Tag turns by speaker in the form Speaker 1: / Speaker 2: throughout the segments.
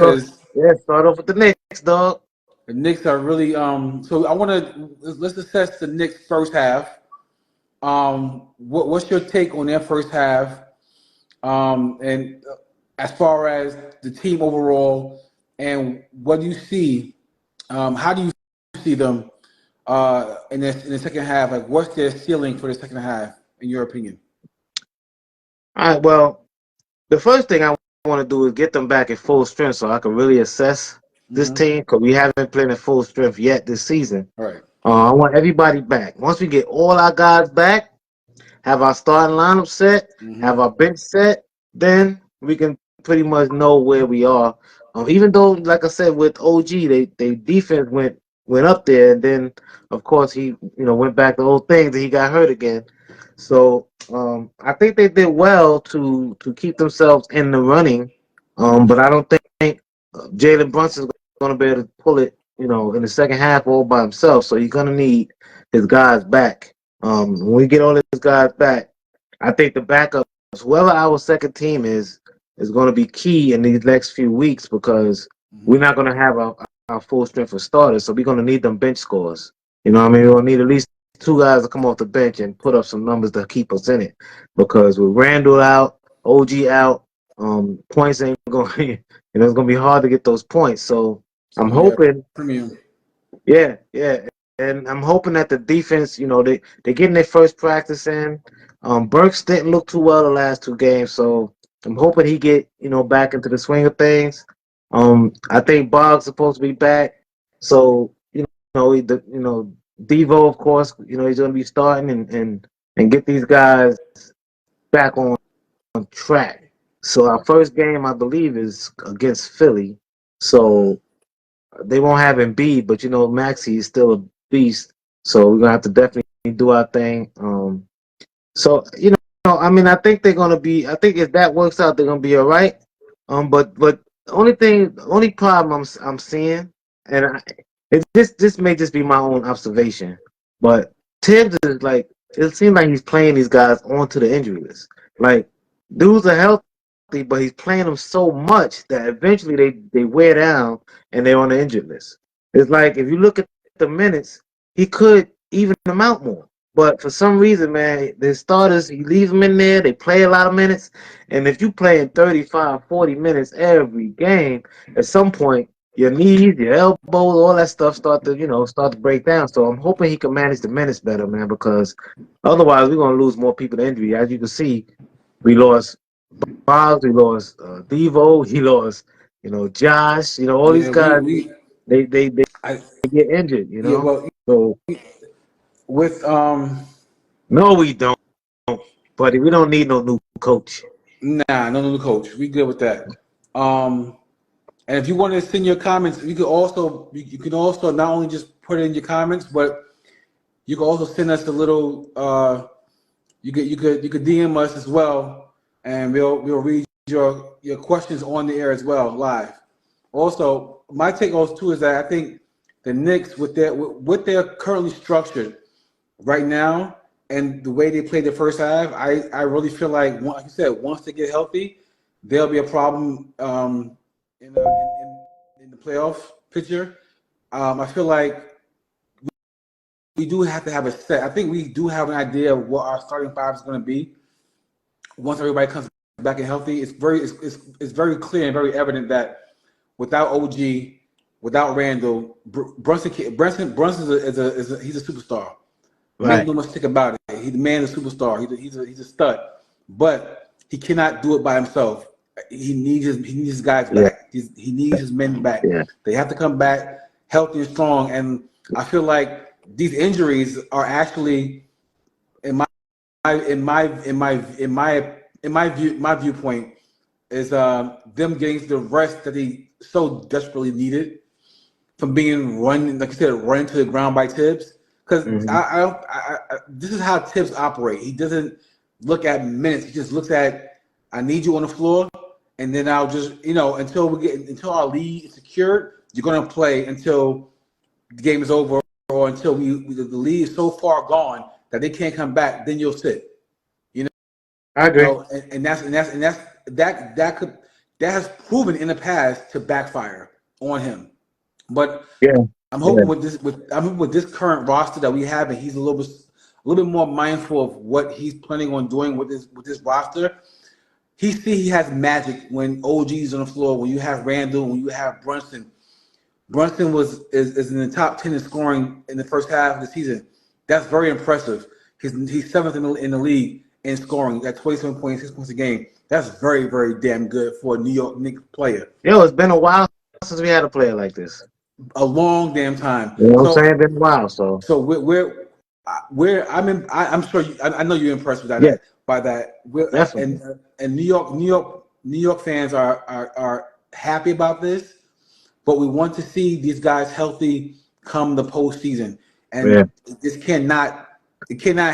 Speaker 1: because
Speaker 2: start off with the Knicks, dog.
Speaker 1: the Knicks are really So I want to let's assess the Knicks first half. What's your take on their first half? And as far as the team overall, and what do you see? How do you see them in the second half? Like, what's their ceiling for the second half, in your opinion?
Speaker 2: All right. Well, the first thing I want to do is get them back at full strength so I can really assess this
Speaker 1: Mm-hmm.
Speaker 2: team because we haven't played at full strength yet this season.
Speaker 1: All right.
Speaker 2: I want everybody back. Once we get all our guys back, have our starting lineup set,
Speaker 1: Mm-hmm.
Speaker 2: have our bench set, then we can pretty much know where we are. Even though, like I said, with OG, they defense went up there, and then of course he went back to old things, and he got hurt again. So I think they did well to keep themselves in the running, but I don't think Jalen Brunson's going to be able to pull it, in the second half all by himself. So he's going to need his guys back. When we get all his guys back, I think the backups, whoever our second team is going to be key in these next few weeks because we're not going to have our full strength of starters. So we're going to need them bench scores. You know what I mean? We're going to need at least two guys to come off the bench and put up some numbers to keep us in it. Because with Randall out, OG out, points ain't going to, it's going to be hard to get those points. So I'm hoping,
Speaker 1: Premium.
Speaker 2: yeah. And I'm hoping that the defense, they're getting their first practice in. Burks didn't look too well the last two games, so I'm hoping he get, back into the swing of things. I think Boggs supposed to be back. So, Devo, of course, he's going to be starting and get these guys back on track. So our first game, I believe, is against Philly. So they won't have Embiid, but Maxey is still a beast. So we're gonna have to definitely do our thing. So I mean, I think they're gonna be. I think if that works out, they're gonna be all right. But the only problem I'm seeing, and this may just be my own observation, but Tibbs is like, it seems like he's playing these guys onto the injury list. Like, dudes are healthy, but he's playing them so much that eventually they wear down and they're on the injured list. It's like if you look at the minutes, he could even them out more. But for some reason, man, the starters, he leaves them in there. They play a lot of minutes. And if you play in 35, 40 minutes every game, at some point, your knees, your elbows, all that stuff start to break down. So I'm hoping he can manage the minutes better, man, because otherwise we're going to lose more people to injury. As you can see, we lost Bobs, we lost Devo, he lost, Josh, all these
Speaker 1: Yeah,
Speaker 2: guys,
Speaker 1: we
Speaker 2: they
Speaker 1: I
Speaker 2: get injured,
Speaker 1: yeah, well,
Speaker 2: So
Speaker 1: with
Speaker 2: no, we don't, buddy. We don't need no new coach.
Speaker 1: no new coach. We good with that. And if you want to send your comments, you can also not only just put it in your comments, but you can also send us a little. You could DM us as well, and we'll read your questions on the air as well live. Also, my take on too is that I think the Knicks with their currently structured right now and the way they played the first half, I really feel like you said, once they get healthy, there'll be a problem in the playoff picture. I feel like we do have to have a set. I think we do have an idea of what our starting five is going to be once everybody comes back and healthy. It's very clear and very evident that without OG, without Randall, Brunson he's a superstar. Make
Speaker 2: Right.
Speaker 1: no mistake about it. He's the man, a superstar. He's a stud, but he cannot do it by himself. He needs his guys
Speaker 2: Yeah.
Speaker 1: back. He needs his men back.
Speaker 2: Yeah.
Speaker 1: They have to come back healthy and strong. And I feel like these injuries are actually, in my viewpoint, is them getting the rest that they so desperately needed from being run, like you said, run to the ground by Tibbs. Because this is how Tibbs operate. He doesn't look at minutes. He just looks at, I need you on the floor, and then I'll just, until our lead is secured, you're gonna play until the game is over, or until the lead is so far gone that they can't come back. Then you'll sit.
Speaker 2: I agree.
Speaker 1: And that that has proven in the past to backfire on him. But
Speaker 2: yeah,
Speaker 1: I'm hoping with this current roster that we have, and he's a little bit more mindful of what he's planning on doing with this roster. He has magic when OG's on the floor. When you have Randall, when you have Brunson. Brunson is in the top 10 in scoring in the first half of the season. That's very impressive. He's seventh in the league in scoring at 27.6 points a game. That's very, very damn good for a New York Knicks player.
Speaker 2: Yo, it's been a while since we had a player like this.
Speaker 1: A long damn time.
Speaker 2: You know what I'm saying? It's been a while. So I'm sure I know you're impressed with that. Yeah,
Speaker 1: By that.
Speaker 2: definitely.
Speaker 1: And New York fans are happy about this, but we want to see these guys healthy come the postseason, and it cannot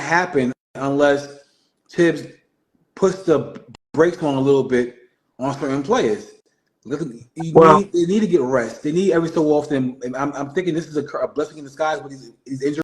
Speaker 1: happen unless Tibbs puts the brakes on a little bit on certain players. They need to get rest. They need every so often. And I'm thinking this is a blessing in disguise with these injuries.